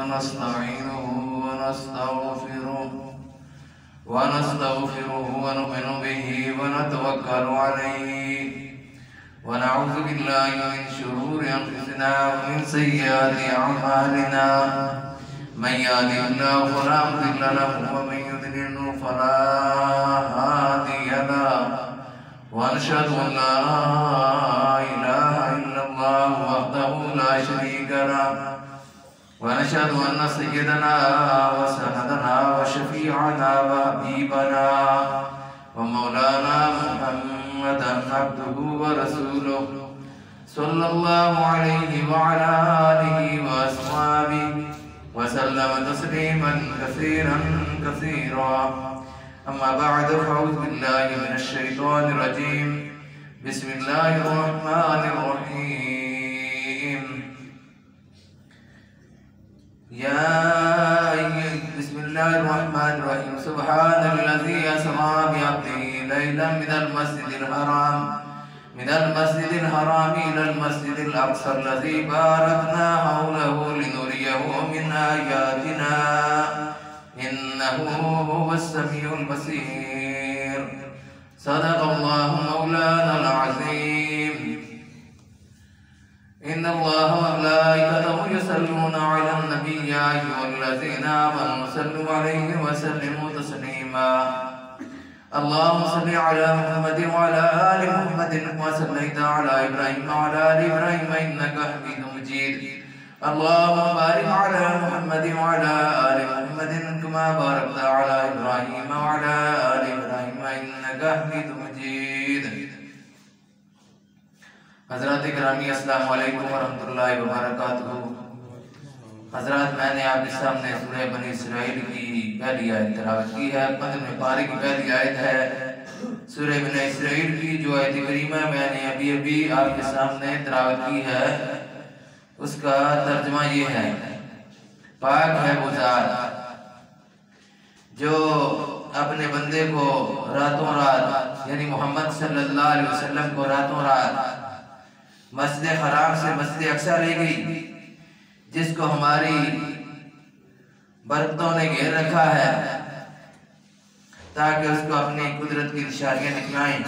ونستعينه ونستغفره ونؤمن به ونتوكل عليه ونعوذ بالله من شرور أنفسنا ومن سيئات أعمالنا من يهده الله فلا مضل له ومن يضلل فلا هادي له ونشهد أن لا إله إلا الله وحده لا شريك له ونشهد أن سيدنا وسندنا وشفيعنا وحبيبنا ومولانا محمدا عبده ورسوله صلى الله عليه وعلى آله وأصحابه وسلم تسليما كثيرا كثيرا. أما بعد فأعوذ بالله من الشيطان الرجيم. بسم الله الرحمن الرحيم. بسم الله الرحمن الرحيم. سبحان الذي أسرى بعبده ليلا من المسجد الحرام إلى المسجد الأقصى الذي باركنا حوله لنريه من آياتنا إنه هو السميع البصير. صدق الله مولانا العظيم. إن الله وملائكته يصلون على النبي يا أيها الذين آمنوا صلوا عليه وسلموا تسليما. اللهم صل على محمد وعلى آل محمد كما صليت على إبراهيم وعلى آل إبراهيم إنك حميد مجيد. اللهم بارك على محمد وعلى آل محمد كما باركت على إبراهيم وعلى آل إبراهيم إنك حميد مجيد. حضرات گرامی السلام علیکم ورحمۃ اللہ وبرکاتہ. حضرات میں نے آپ کے سامنے سورہ بنی اسرائیل کی پہلی آیت تلاوت کی ہے. 15ویں پارے کی پہلی آیت ہے سورہ بنی اسرائیل کی. جو آیت کریمہ میں نے ابھی آپ کے سامنے تلاوت کی ہے اس کا ترجمہ یہ ہے: پاک ہے وہ ذات جو اپنے بندے کو راتوں رات یعنی محمد صلی اللہ علیہ وسلم کو راتوں رات مسجد حرام سے مسجد اقصی لے گئی، جس کو ہماری برکتوں نے گھیر رکھا ہے تاکہ اس کو اپنی قدرت کی نشانیاں دکھائیں.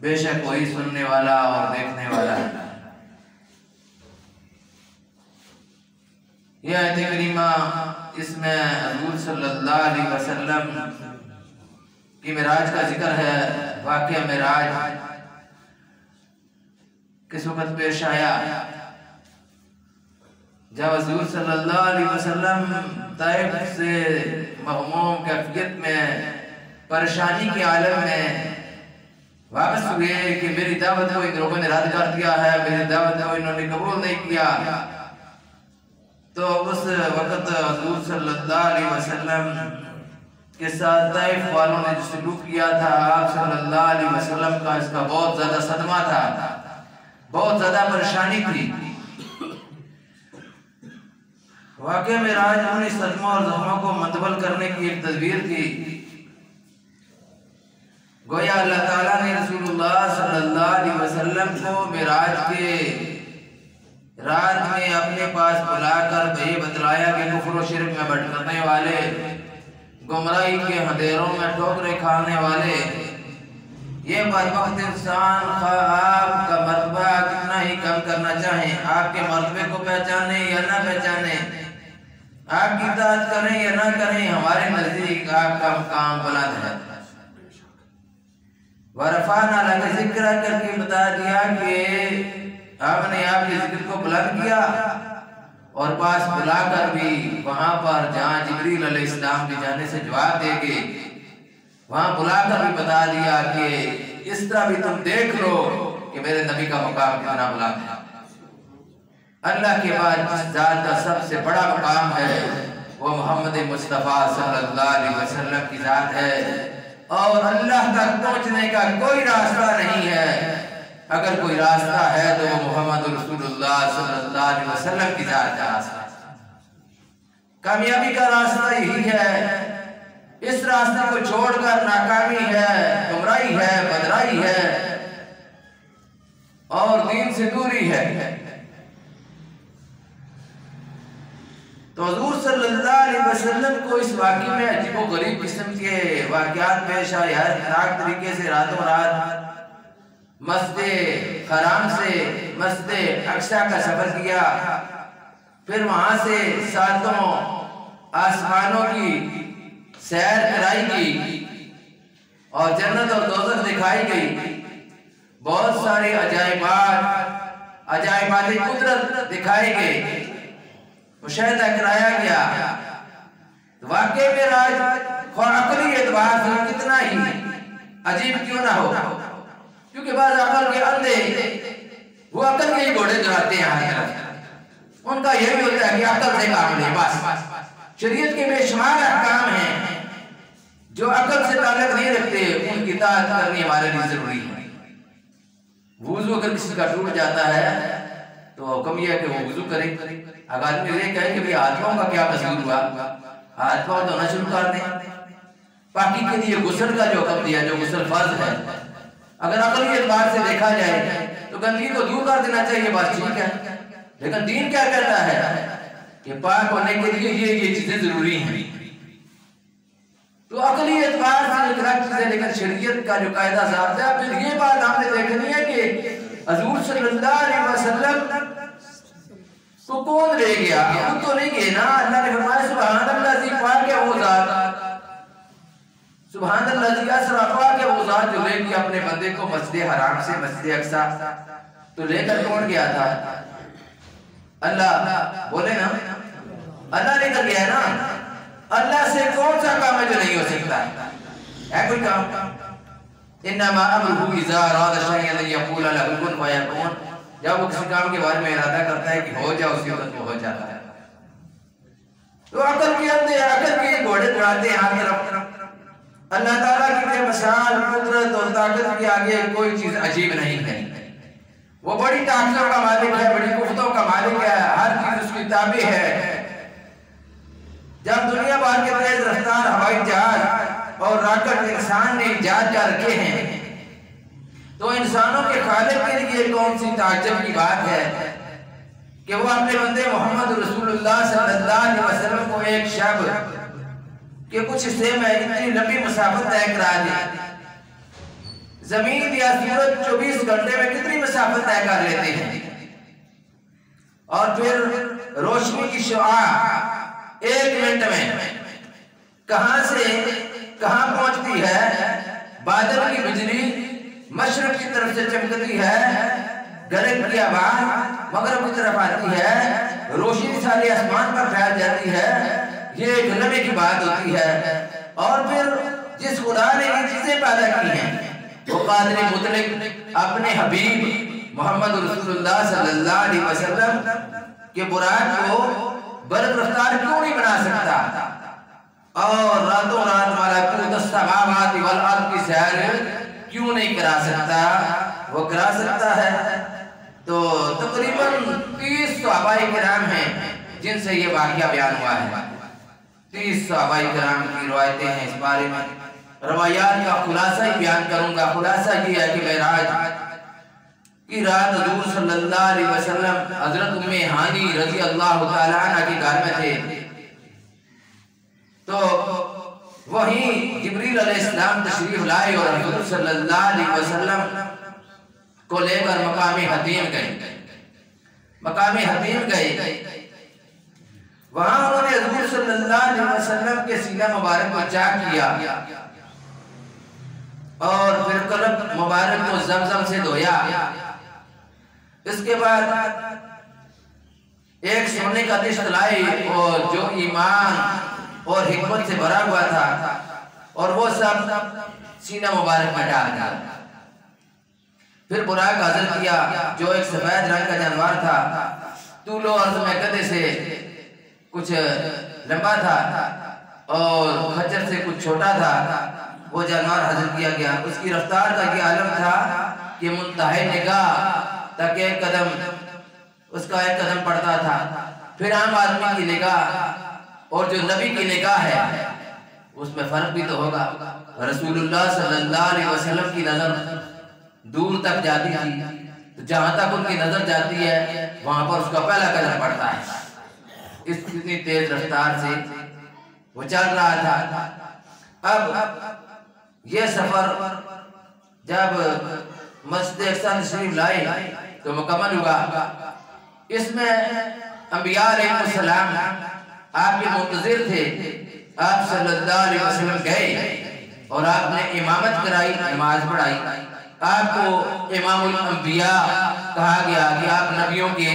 بے شک وہی سننے والا اور دیکھنے والا ہے. یہ آیت کریمہ اس میں حضور صلی اللہ علیہ وسلم کی معراج کا ذکر ہے. واقعہ معراج کس وقت پیش آیا؟ جب حضور صلی اللہ علیہ وسلم طائف سے مغموم کیفیت میں پریشانی کے عالم میں واپس ہوئے کہ میری دعوت کو ان لوگوں نے رد کر دیا ہے، میری دعوت کو انہوں نے قبول نہیں کیا. تو اس وقت حضور صلی اللہ علیہ وسلم کے ساتھ طائف والوں نے جو سلوک کیا تھا، آپ صلی اللہ علیہ وسلم کا اس کا بہت زیادہ صدمہ تھا، بہت زیادہ پریشانی تھی. واقعہ معراج انہی صدموں اور زخموں کو منتقل کرنے کی ایک تدبیر تھی. گویا اللہ تعالیٰ نے رسول اللہ صلی اللہ علیہ وسلم کو معراج کے رات میں اپنے پاس بلا کر یہ بتلایا کہ کفر و شرک میں بھٹکنے والے، گمراہی کے اندھیروں میں ٹھوکریں کھانے والے، یہ بدبخت انسان آپ کا مرتبہ کتنا ہی کم کرنا چاہیں، آپ کے مرتبے کو پہچانے یا نہ پہچانے، آپ کی اطاعت کریں یا نہ کریں، ہمارے نزدیک آپ کا مقام بلند ہے. وَرَفَعْنَا لَكَ ذِكْرَكَ کر کے بتا دیا کہ آپ نے آپ کے ذکر کو بلند کیا، اور پاس بلا کر بھی وہاں پر جہاں جبریل علیہ السلام کی جانے سے جواب دے گے وہاں بلا کر بھی بتا دیا کہ اس طرح بھی تم دیکھ لو کہ میرے نبی کا مقام کتنا بلند ہے. اللہ کے بعد جس ذات کا سب سے بڑا مقام ہے وہ محمد مصطفیٰ صلی اللہ علیہ وسلم کی ذات ہے، اور اللہ تک پہنچنے کا کوئی راستہ نہیں ہے. اگر کوئی راستہ ہے تو وہ محمد رسول اللہ صلی اللہ علیہ وسلم کی ذات کا راستہ. کامیابی کا راستہ یہی ہے. اس راستے کو چھوڑ کر ناکامی ہے، گمراہی ہے، بدرائی ہے اور دین سے دوری ہے. تو حضور صلی اللہ علیہ وسلم کو اس واقعے میں عجیب و غریب قسم کے واقعات پیش آئے. ہر طریقے سے راتوں رات مسجد حرام سے مسجد اقصی کا سفر کیا، پھر وہاں سے ساتوں آسمانوں کی سیر کرائی گئی اور جنت اور دوزخ دکھائی گئی. بہت سارے عجائبات قدرت دکھائے گئے، مشاہدہ کرایا گیا. واقعی میں راج عقلی اعتبار سے کتنا ہی عجیب کیوں نہ ہو، کیونکہ بعض عقل کے اندھے وہ عقل کے ہی گھوڑے دوڑاتے ہیں ہر طرف. ان کا یہ بھی ہوتا ہے کہ عقل سے کام نہیں. بس شریعت کے بے شمار احکام ہیں جو عقل سے تعلق نہیں رکھتے، ان کی اطاعت کرنی ہمارے لیے ضروری ہے. وضو اگر کسی کا ٹوٹ جاتا ہے تو حکم یہ ہے کہ وہ وضو کرے. اگر آدمی یہ کہے کہ ہاتھ پاؤں کا کیا قصور ہوا، ہاتھ پاؤں دھونا شروع کر دیں. پاکی کے لیے غسل کا جو حکم دیا، جو غسل فرض ہے، اگر عقلی اعتبار سے دیکھا جائے تو گندگی کو دور کر دینا چاہیے، بات ٹھیک ہے. لیکن دین کیا کہتا ہے کہ پاک ہونے کے لیے یہ چیزیں ضروری ہیں. تو عقلی اعتبار سے ایک الگ چیز ہے، لیکن شریعت کا جو قاعدہ ضابطہ ہے. پھر یہ بات ہم نے دیکھنی ہے کہ حضور صلی اللہ علیہ وسلم کو کون لے گیا؟ خود تو نہیں گئے نا. اللہ نے فرمایا سبحان اللہ ذی پاک ہے وہ ذات، سبحان اللہ ذی اسرا، پاک ہے وہ ذات جو لے گیا اپنے بندے کو مسجد حرام سے مسجد اقصی. تو لے کر کون گیا تھا؟ اللہ. بولے نا، اللہ لے کر گیا ہے نا. اللہ سے کون سا کام ہے جو نہیں ہو سکتا ہے کوئی کام؟ انما امرہ اذا اراد شیئا ان یقول له کن فیکون. جب وہ کسی کام کے بارے میں ارادہ کرتا ہے کہ ہو جائے، اسی وقت وہ ہو جاتا ہے. تو عقل کے اندر عقل کے گھوڑے دوڑاتے ہیں ہر طرف. اللہ تعالیٰ کی بے مثال قدرت اور طاقت کے آگے کوئی چیز عجیب نہیں ہے. وہ بڑی طاقتوں کا مالک ہے، بڑی قوتوں کا مالک ہے، ہر چیز اس کی تابع ہے. جب دنیا بھر کے تیز رفتار ہوائی جہاز اور راکٹ انسان نے ایجاد کر رکھے ہیں، تو انسانوں کے خالق کے لیے کون سی تعجب کی بات ہے کہ وہ اپنے بندے محمد رسول اللہ صلی اللہ علیہ وسلم کو ایک شب کے کچھ حصے میں اتنی لمبی مسافت طے کرا دے. زمین یا سورج 24 گھنٹے میں کتنی مسافت طے کر لیتے ہیں، اور پھر روشنی کی شعاع 1 منٹ میں کہاں سے کہاں پہنچتی ہے. بادل کی بجلی مشرق کی طرف سے چمکتی ہے، گرج کی آواز مغرب کی طرف آتی ہے، روشنی سارے آسمان پر پھیل جاتی ہے. یہ ایک لمحے کی بات ہوتی ہے. اور پھر جس خدا نے یہ چیزیں پیدا کی ہیں وہ قادر مطلق اپنے حبیب محمد رسول اللہ صلی اللہ علیہ وسلم کے برات کو برق رفتار کیوں نہیں بنا سکتا، اور راتوں رات ملکوت السماوات والارض کی سیر کیوں نہیں کرا سکتا؟ وہ کرا سکتا ہے. تو تقریباً 30 صحابہ کرام ہیں جن سے یہ واقعہ بیان ہوا ہے. 30 صحابہ کرام کی روایتیں ہیں. اس بارے میں روایات کا خلاصہ ہی بیان کروں گا. خلاصہ یہ ہے کہ معراج کی رات حضور صلی اللہ علیہ وسلم حضرت ام ہانی رضی اللہ تعالیٰ عنہ کے گھر میں تھے. تو وہیں جبریل علیہ السلام تشریف لائے اور حضور صلی اللہ علیہ وسلم کو لے کر مقام حتیم گئے. مقام حتیم گئے، وہاں انہوں نے حضور صلی اللہ علیہ وسلم کے سینہ مبارک کو چاک کیا اور پھر قلب مبارک کو زمزم سے دھویا. اس کے بعد ایک سونے کا دشت لائے اور جو ایمان اور حکمت سے بھرا ہوا تھا، اور وہ سب سینہ مبارک میں ڈال دیا. پھر براق حاضر کیا جو ایک سفید رنگ کا جانور تھا، طول و عرض میں گدھے سے کچھ لمبا تھا اور خچر سے کچھ چھوٹا تھا. وہ جانور حاضر کیا گیا. اس کی رفتار کا یہ عالم تھا کہ منتہی نگاہ تک ایک قدم اس کا ایک قدم پڑتا تھا. پھر عام آدمی کی نگاہ اور جو نبی کی نگاہ ہے اس میں فرق بھی تو ہوگا. رسول اللہ صلی اللہ علیہ وسلم کی نظر دور تک جاتی تھی، تو جہاں تک ان کی نظر جاتی ہے وہاں پر اس کا پہلا قدم پڑتا ہے. اتنی تیز رفتار سے وہ چل رہا تھا۔ اب یہ سفر جب مسجد اقصی تشریف لائے تو مکمل ہوا۔ اس میں انبیاء علیہ السلام آپ کے منتظر تھے۔ آپ صلی اللہ علیہ وسلم گئے اور آپ نے امامت کرائی، نماز پڑھائی۔ آپ کو امام الانبیاء کہا گیا کہ آپ نبیوں کے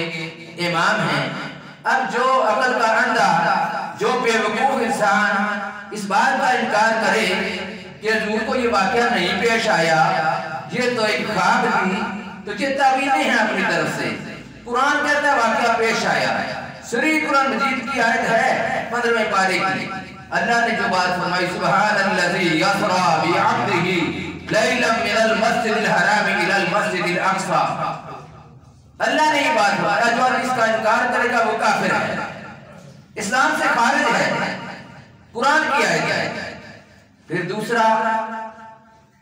امام ہیں۔ اب جو عقل کا اندھا، جو بے وقوف انسان اس بات کا انکار کرے کہ حضور کو یہ واقعہ نہیں پیش آیا، یہ تو ایک خواب تھی، تو یہ تعویلیں ہیں اپنی طرف سے۔ قرآن کہتا ہے واقعہ پیش آیا ہے، سورہ قرآن مجید کی آیت ہے 15ویں پارے کی۔ اللہ نے جو بات فرمائی، سبحان الذی یسری بعبدہ لیلا من المسجد الحرام الی المسجد الاقصی۔ اللہ نے یہ بات فرمایا، جو اس کا انکار کرے گا وہ کافر ہے، اسلام سے خارج ہے، قرآن کی آیت ہے۔ پھر دوسرا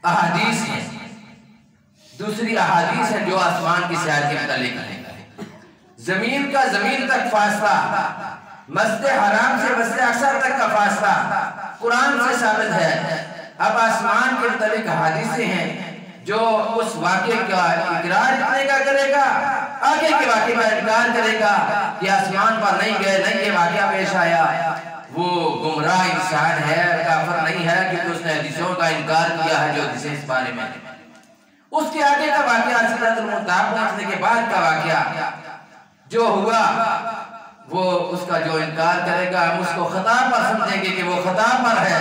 احادیث ہے، دوسری احادیث ہے جو آسمان کی سیر کے متعلق ہے۔ زمین کا زمین تک فاصلہ، مسجد حرام سے مسجد اقصی تک کا فاصلہ قرآن سے ثابت ہے۔ اب آسمان کے متعلق حدیثیں ہیں جو اس واقعے کا اقرار کرنے کا کرے گا، آگے کے واقعے کا انکار کرے گا کہ آسمان پر نہیں گئے، نہیں یہ واقعہ پیش آیا، وہ گمراہ انسان ہے، کافر نہیں ہے، کیونکہ اس نے حدیثوں کا انکار کیا ہے جو حدیثیں اس بارے میں۔ اس کے آگے کا واقعہ سدرۃ المنتہا پہنچنے کے بعد کا واقعہ جو ہوا، وہ اس کا جو انکار کرے گا ہم اس کو خطا پر سمجھیں گے کہ وہ خطا پر ہے،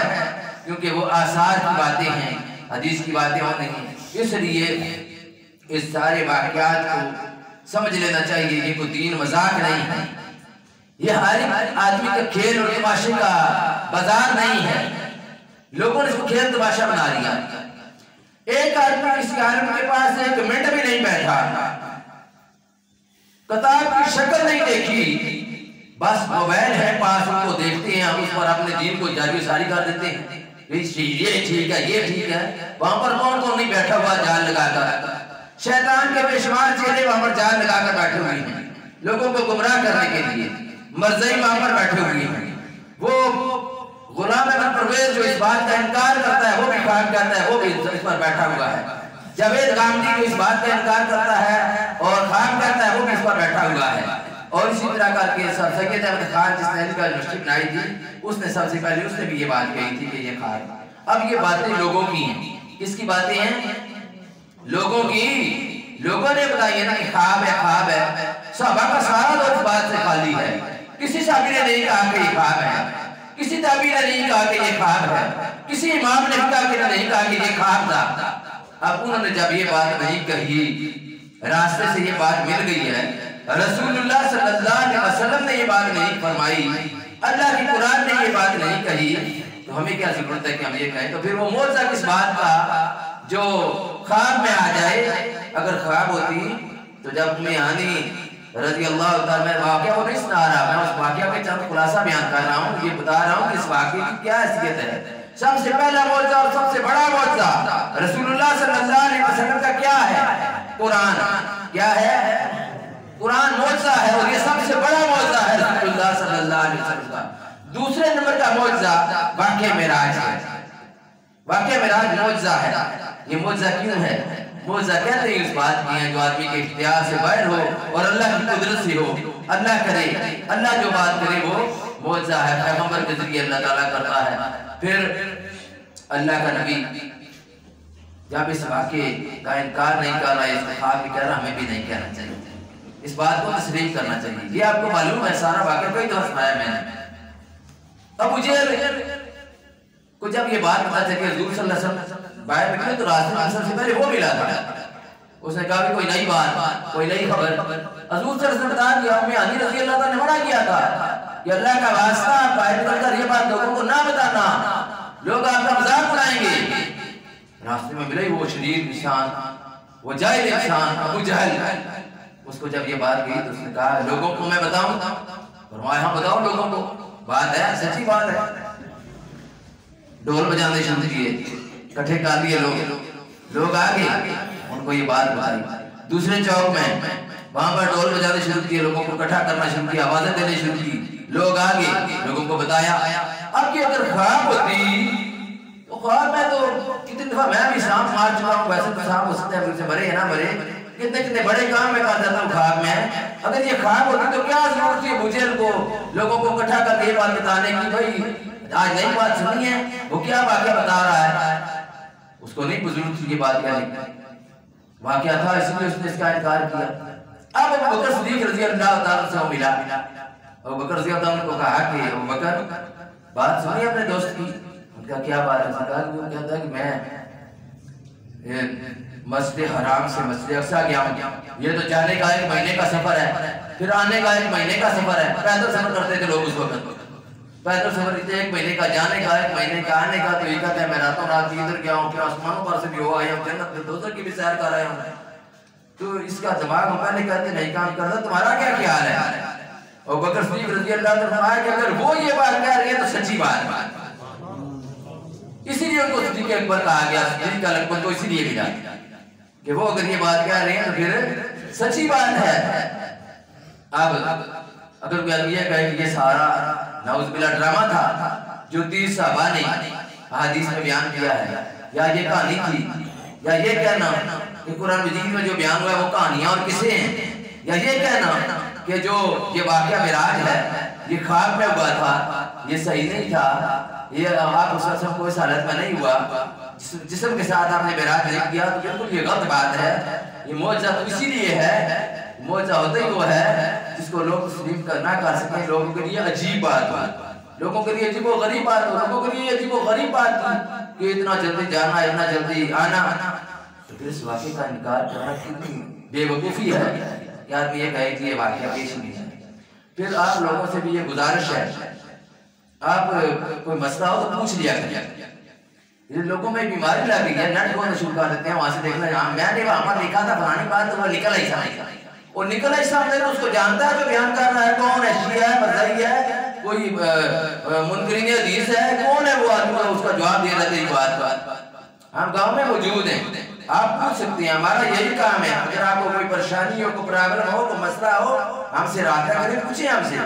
کیونکہ وہ آثار کی باتیں ہیں، حدیث کی باتیں اور نہیں۔ اس لیے اس سارے واقعات کو سمجھ لینا چاہیے، یہ کوئی دین مذاق نہیں ہے، یہ ہر آدمی کا کھیل اور تماشے کا بازار نہیں ہے۔ لوگوں نے اس کو کھیل تماشا بنا لیا۔ ایک آدمی کسی عالم کے پاس ایک منٹ بھی نہیں بیٹھا، کتاب کی شکل نہیں دیکھی، بس موبائل ہے پاس، ان کو دیکھتے ہیں، اس پر اپنے دین کو جاری ساری کر دیتے ہیں، یہ ٹھیک ہے، یہ ٹھیک ہے۔ وہاں پر کون نہیں بیٹھا ہوا جال لگا کر، شیطان کے بے شمار چہرے وہاں پر جال لگا کر بیٹھے ہوئے ہیں لوگوں کو گمراہ کرنے کے لیے۔ مرزائی وہاں پر بیٹھے ہوئے ہیں، وہ غلام احمد پرویز جو اس بات کا انکار کرتا ہے وہ بھی خواب کہتا ہے، وہ بھی اس پر بیٹھا ہوا ہے۔ جاوید غامدی جو اس بات کا انکار کرتا ہے اور خواب کہتا ہے وہ بھی اس پر بیٹھا ہوا ہے۔ اور اسی طرح کر کے سر سید احمد خان جس نے کا یونیورسٹی بنائی تھی، اس نے سب سے پہلے اس نے بھی یہ بات کہی تھی کہ یہ خواب۔ اب یہ باتیں لوگوں کی ہیں، کس کی باتیں ہیں؟ لوگوں کی، لوگوں نے بتائی ہے نا کہ خواب ہے، خواب ہے۔ صحابہ کا سارا دور اس بات سے خالی ہے، کسی صحابی نے نہیں کہا کہ یہ خواب ہے، کسی تابعی نے نہیں کہا کہ یہ خواب ہے، کسی امام نے نہیں کہا کہ یہ خواب تھا۔ اب انہوں نے جب یہ بات نہیں کہی، راستے سے یہ بات مل گئی ہے، رسول اللہ صلی اللہ علیہ وسلم نے یہ بات نہیں فرمائی، اللہ کی قرآن نے یہ بات نہیں کہی، تو ہمیں کیا ضرورت ہے کہ ہم یہ کہیں؟ تو پھر وہ معجزہ کس بات کا جو خواب میں آ جائے؟ اگر خواب ہوتی تو جب میانی رضی اللہ تعالیٰ میں واقعہ وہ نہیں سنا رہا، میں اس واقعہ کے چند خلاصہ بیان کر رہا ہوں، یہ بتا رہا ہوں کہ اس واقعے کی کیا حیثیت ہے۔ سب سے پہلا معجزہ اور سب سے بڑا معجزہ رسول اللہ صلی اللہ علیہ وسلم کا کیا ہے؟ قرآن۔ کیا ہے؟ قرآن معجزہ ہے، اور یہ سب سے بڑا معجزہ ہے رسول اللہ صلی اللہ علیہ وسلم کا۔ دوسرے نمبر کا معجزہ واقعہ معراج ہے۔ واقعہ معراج معجزہ ہے۔ یہ معجزہ کیوں ہے؟ معجزہ کہتے ہیں اس بات کی ہے جو آدمی کے اختیار سے باہر ہو اور اللہ کی قدرت سے ہو، اللہ کرے، اللہ جو بات کرے وہ معجزہ ہے، پیغمبر کے ذریعے اللہ تعالیٰ کرتا ہے۔ پھر اللہ کا نبی جب اس واقعے کا انکار نہیں کر رہا ہے، اس خواب بھی کہہ رہا، ہمیں بھی نہیں کہنا چاہیے، اس بات کو تسلیم کرنا چاہیے۔ یہ آپ کو معلوم ہے، سارا واقعہ کئی دفعہ سنایا میں نے۔ ابو جہل کو جب یہ بات پتہ چلی کہ حضور صلی اللہ علیہ وسلم باہر نکلے تو راستے میں سب سے پہلے وہ ملا تھا، اس نے کہا کہ کوئی نئی بات، کوئی نئی خبر۔ حضور صلی اللہ علیہ وسلم بتا دیا، امی علی رضی اللہ تعالیٰ نے منع کیا تھا کہ اللہ کا واسطہ باہر نکل کر یہ بات لوگوں کو نہ بتانا، لوگ آپ کا مذاق اڑائیں گے۔ راستے میں ملے وہ شریر انسان، وہ جاہل انسان ابو جہل، اس کو جب یہ بات کہی تو اس نے کہا لوگوں کو میں بتاؤں؟ فرمایا ہاں بتاؤ لوگوں کو، بات ہے سچی بات ہے۔ ڈھول بجانے شروع کیے، کٹھے کر لیے لوگ آگے، ان کو یہ بات بتائی۔ دوسرے چوک میں وہاں پر ڈھول بجانے شروع کیے، لوگوں کو اکٹھا کرنا شروع کیا، آوازیں دینے شروع کی، لوگ آگے لوگوں کو بتایا۔ اب یہ اگر خواب ہوتی تو خواب میں تو کتنی دفعہ میں بھی سانپ مار چکا ہوں، ویسے تو سانپ ہو سکتے ہیں مجھ سے مرے یا نہ مرے، کتنے بڑے کام میں کر جاتا ہوں خواب میں۔ اگر یہ خواب ہوتی تو کیا ضرورت تھی ابو جہل کو لوگوں کو اکٹھا کر کے یہ بات بتانے کی، بھائی آج نئی بات سنی ہے، وہ کیا واقعہ بتا رہا ہے، اس کو نہیں ضرورت تھی یہ بات کہنے۔ واقعہ تھا اس لیے اس نے اس کا انکار کیا۔ اب ابو بکر صدیق رضی اللہ تعالیٰ سے وہ ملا، ابو بکر رضی اللہ عنہ کو کہا کہ ابو بکر بات سنی اپنے دوست کی؟ ان کا کیا بات ہے؟ کہا کہ وہ کہتا ہے کہ میں مسجد حرام سے مسجد اقصیٰ گیا ہوں، یہ تو جانے کا 1 مہینے کا سفر ہے، پھر آنے کا 1 مہینے کا سفر ہے، پیدل سفر کرتے تھے لوگ اس وقت، پیدل سفر 1 مہینے کا جانے کا 1 مہینے کا آنے کا، تو یہ کہتا ہے میں راتوں رات ادھر گیا ہوں، پھر آسمانوں پر سے بھی ہو آیا ہوں، جنت میں دوزخ کی بھی سیر کر آیا ہوں۔ تو اس کا دماغ پہلے کہتے نہیں کام کرتا، تمہارا کیا خیال ہے؟ اور بکر صدیق رضی اللہ عنہ نے فرمایا کہ اگر وہ یہ بات کہہ رہی ہے تو سچی بات ہے، اسی لیے ان کو صدیق اکبر کہا گیا، صدیق اکبر کو اسی لیے ملا کہ وہ اگر یہ بات کہہ رہے ہیں تو پھر سچی بات ہے۔ اب اگر کوئی آدمی یہ کہے کہ یہ سارا نعوذ باللہ ڈرامہ تھا جو 30 صحابہ نے حدیث میں بیان کیا ہے، یا یہ کہانی تھی، یا یہ کہنا کہ قرآن مجید میں جو بیان ہوا ہے وہ کہانیاں اور قصے ہیں، یا یہ کہنا کہ جو یہ واقعہ معراج ہے یہ خواب میں ہوا تھا، یہ صحیح نہیں تھا، یہ آپ اس وقت کو اس حالت میں نہیں ہوا، جسم کے ساتھ آپ نے معراج نہیں کیا، تو بالکل یہ غلط بات ہے۔ یہ معجزہ تو اسی لیے ہے، معجزہ ہوتا ہی وہ ہے جس کو لوگ تسلیم نہ کر سکیں، لوگوں کے لیے عجیب بات ہو، لوگوں کے لیے عجیب و غریب بات ہو، لوگوں کے لیے عجیب و غریب بات تھی کہ اتنا جلدی جانا، اتنا جلدی آنا، تو پھر اس واقعے کا انکار کرنا کتنی بے وقوفی ہے کہ آدمی یہ کہے کہ یہ واقعہ پیش نہیں ہے۔ پھر آپ لوگوں سے بھی یہ گزارش ہے، آپ کوئی مسئلہ ہو تو پوچھ لیا کریں۔ لوگوں میں بیماری لگ گئی ہے، نیٹ کھولنا شروع کر دیتے ہیں، وہاں سے دیکھنا میں نے وہاں پر دیکھا تھا فلانی بات، تو وہ نکل آئی سامنے، اور نکل آئی سامنے تو اس کو جانتا ہے جو بیان کر رہا ہے کون ہے، شیعہ ہے، مرزائی ہے، کوئی منکرین حدیث ہے، کون ہے وہ آدمی، اس کا جواب دے رہا ہے بات۔ ہم گاؤں میں موجود ہیں، آپ پوچھ سکتے ہیں، ہمارا یہی کام ہے، اگر آپ کو کوئی پریشانی ہو، کوئی پرابلم ہو، کوئی مسئلہ ہو، ہم سے رابطہ کریں، پوچھیں ہم سے۔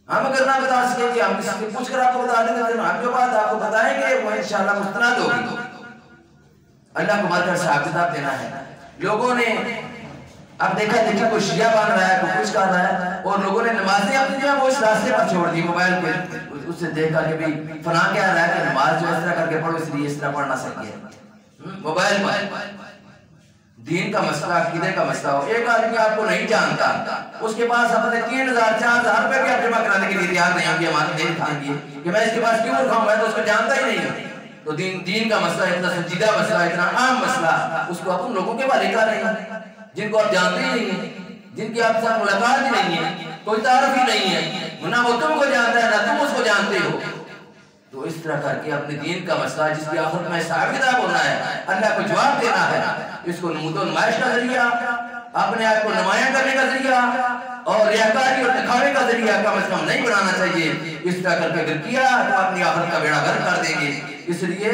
ہم اگر نہ بتا سکیں کہ ہم کسی سے پوچھ کر آپ کو بتا دیں گے، ہم جو بات آپ کو بتائیں گے وہ انشاءاللہ مستند ہوگی۔ اللہ کو مال کر صاحب کتاب دینا ہے۔ لوگوں نے اب دیکھا کوئی شیعہ بن رہا ہے، کوئی کچھ کر رہا ہے، اور لوگوں نے نمازیں اپنی جو ہے وہ اس راستے پر چھوڑ دی، موبائل پہ اس سے دیکھا کہ بھی فلاں کیا رہا ہے کہ نماز جو اس طرح کر کے پڑھو، اس لیے اس طرح پڑھنا صحیح ہے۔ موبائل پر دین کا مسئلہ، عقیدے کا مسئلہ ہو، ایک آدمی آپ کو نہیں جانتا، اس کے پاس اپنے 3000 4000 روپے بھی آپ جمع کرانے کے لیے تیار نہیں ہوں گے، ہمارے دین کھان گے کہ میں اس کے پاس کیوں رکھاؤں، میں تو اس کو جانتا ہی نہیں ہوں۔ تو دین کا مسئلہ اتنا سنجیدہ مسئلہ، اتنا عام مسئلہ، اس کو اپن لوگوں کے حوالے کر رہے ہیں جن کو آپ جانتے ہی نہیں ہیں، جن کی آپ سے ملاقات ہی نہیں ہے، کوئی تعارف ہی نہیں ہے، نہ وہ تم کو جانتا ہے نہ تم اس کو جانتے ہو۔ تو اس طرح کر کے اپنے دین کا مسئلہ جس کی آخرت میں حساب کتاب ہونا ہے، اللہ کو جواب دینا ہے، اس کو نمود و نمائش کا ذریعہ، اپنے آپ کو نمایاں کرنے کا ذریعہ اور ریاکاری اور دکھاوے کا ذریعہ کم از کم نہیں بنانا چاہیے۔ اس طرح کر کے اگر کیا تو اپنی آخرت کا بیڑا غرق کر دیں گے۔ اس لیے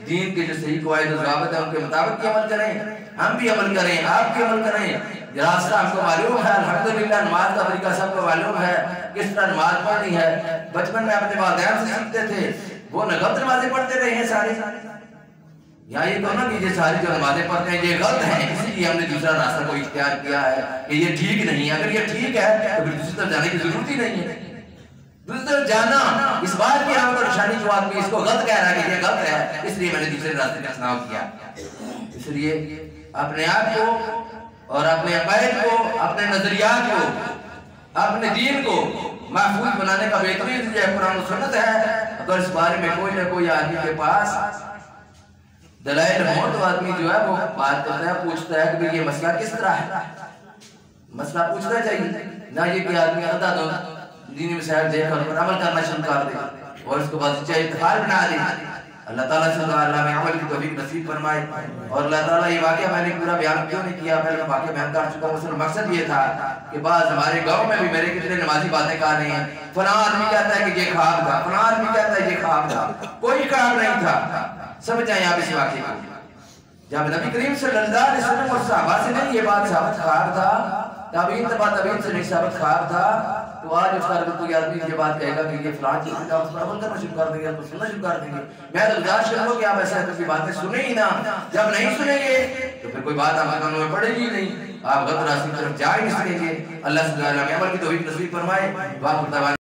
دین کے جو صحیح قواعد و ضوابط ہیں ان کے مطابق بھی عمل کریں، ہم بھی عمل کریں، آپ بھی عمل کریں۔ راستہ ہم کو معلوم ہے، الحمدللہ نماز کا طریقہ سب کو معلوم ہے، کس طرح نماز پڑھنی ہے۔ بچپن میں اپنے والدین سے سیکھتے تھے، وہ غلط نمازیں پڑھتے رہے ہیں سارے، یا یہ کہنا کہ یہ ساری جو نمازیں پڑھتے ہیں یہ غلط ہیں، اسی لیے ہم نے دوسرا راستہ کو اختیار کیا ہے کہ یہ ٹھیک نہیں ہے۔ اگر یہ ٹھیک ہے تو پھر دوسری طرف جانے کی ضرورت ہی نہیں ہے۔ دوسری طرف جانا اس بات کی علامت اور نشانی جو آدمی اس کو غلط کہہ رہا ہے کہ یہ غلط ہے، اس لیے میں نے دوسرے راستے کا انتخاب کیا۔ اس لیے اپنے آپ کو اور اپنے عقائد کو، اپنے نظریات کو، اپنے دین کو محفوظ بنانے کا بہترین ذریعہ قرآن و سنت ہے۔ اگر اس بارے میں کوئی نہ کوئی آدمی کے پاس دلائل ہوں تو آدمی جو ہے وہ بات کرتا ہے، پوچھتا ہے کہ یہ مسئلہ کس طرح ہے، مسئلہ پوچھنا چاہیے، نہ یہ کہ آدمی اندھا دو دینی مسائل دیکھ کر عمل کرنا شروع کر دے اور اس کو بس چاہے اتحاد بنا دے۔ اللہ تعالیٰ سے اللہ میں عمل کی توفیق نصیب فرمائے۔ اور اللہ تعالیٰ یہ واقعہ میں نے پورا بیان کیوں نہیں کیا، پہلے میں واقعہ بیان کر چکا ہوں، اس کا مقصد یہ تھا کہ بعض ہمارے گاؤں میں بھی میرے کتنے نمازی باتیں کر رہے ہیں، فلاں آدمی کہتا ہے کہ یہ خواب تھا، فلاں آدمی کہتا ہے یہ خواب تھا، کوئی خواب نہیں تھا۔ سمجھ جائیں آپ اس واقعے کو، جب نبی کریم صلی اللہ علیہ وسلم اور صحابہ سے نہیں یہ بات ثابت خواب تھا، تابعین تبع تابعین سے نہیں ثابت خواب تھا، تو آج اس کا کوئی آدمی یہ بات کہے گا کہ یہ فلاں چیز کا اس پر عمل کرنا شروع کر دیں گے، تو سننا شروع کر دیں گے۔ میں تو گزارش کروں کہ آپ ایسا ہے تو باتیں سنیں ہی نہ، جب نہیں سنیں گے تو پھر کوئی بات آپ کے کانوں میں پڑے گی نہیں، آپ غلط راستے کی طرف جا ہی نہیں سکیں گے۔ اللہ سبحانہ و تعالیٰ عمل کی توفیق نصیب فرمائے۔